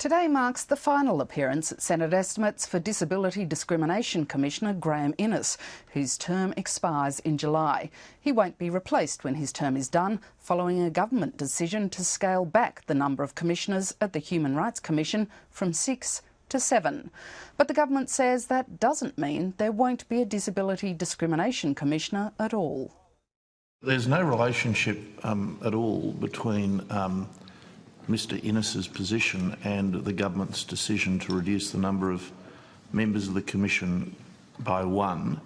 Today marks the final appearance at Senate estimates for Disability Discrimination Commissioner Graham Innes, whose term expires in July. He won't be replaced when his term is done, following a government decision to scale back the number of commissioners at the Human Rights Commission from 6 to 7. But the government says that doesn't mean there won't be a Disability Discrimination Commissioner at all. There's no relationship at all between Mr Innes's position and the government's decision to reduce the number of members of the Commission by one.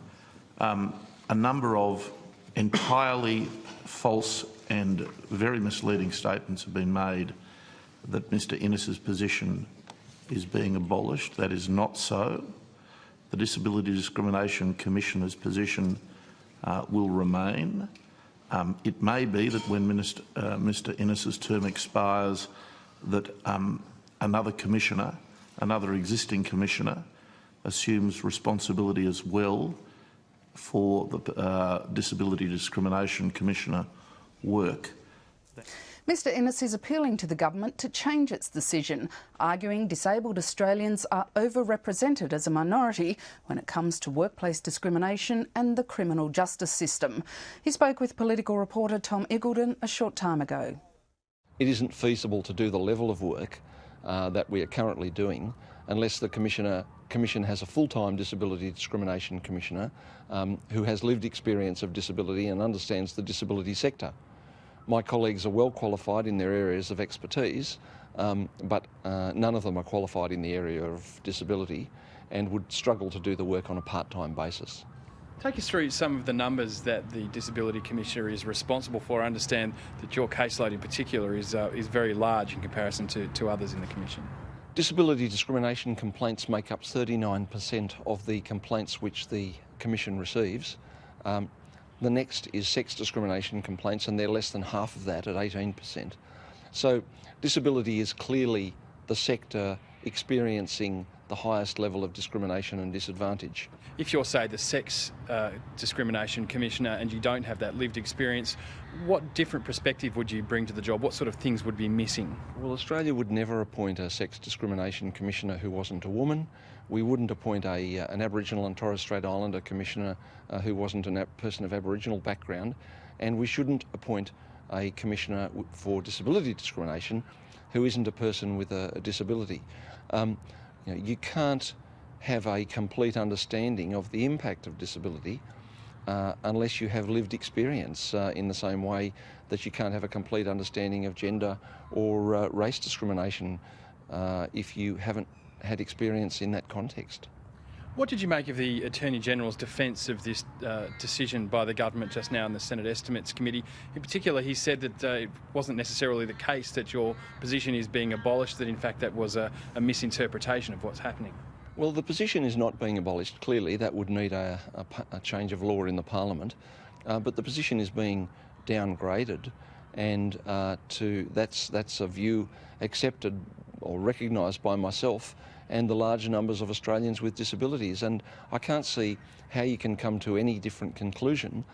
A number of entirely false and very misleading statements have been made that Mr Innes's position is being abolished. That is not so. The Disability Discrimination Commissioner's position will remain. It may be that when Mr Innes's term expires that another commissioner, another existing commissioner, assumes responsibility as well for the Disability Discrimination Commissioner work. Mr Innes is appealing to the government to change its decision, arguing disabled Australians are overrepresented as a minority when it comes to workplace discrimination and the criminal justice system. He spoke with political reporter Tom Iggulden a short time ago. It isn't feasible to do the level of work that we are currently doing unless the Commission has a full-time Disability Discrimination Commissioner who has lived experience of disability and understands the disability sector. My colleagues are well qualified in their areas of expertise, but none of them are qualified in the area of disability and would struggle to do the work on a part-time basis. Take us through some of the numbers that the Disability Commissioner is responsible for. I understand that your caseload in particular is very large in comparison to others in the Commission. Disability discrimination complaints make up 39% of the complaints which the Commission receives. The next is sex discrimination complaints, and they're less than half of that at 18%. So disability is clearly the sector experiencing the highest level of discrimination and disadvantage. If you're, say, the Sex Discrimination Commissioner and you don't have that lived experience, what different perspective would you bring to the job? What sort of things would be missing? Well, Australia would never appoint a Sex Discrimination Commissioner who wasn't a woman. We wouldn't appoint an Aboriginal and Torres Strait Islander Commissioner who wasn't a person of Aboriginal background. And we shouldn't appoint a Commissioner for Disability Discrimination who isn't a person with a disability. You can't have a complete understanding of the impact of disability unless you have lived experience, in the same way that you can't have a complete understanding of gender or race discrimination if you haven't had experience in that context. What did you make of the Attorney-General's defence of this decision by the government just now in the Senate Estimates Committee? In particular, he said that it wasn't necessarily the case that your position is being abolished, that in fact that was a misinterpretation of what's happening. Well, the position is not being abolished. Clearly, that would need a change of law in the Parliament, but the position is being downgraded, and that's a view accepted or recognised by myself and the large numbers of Australians with disabilities. And I can't see how you can come to any different conclusion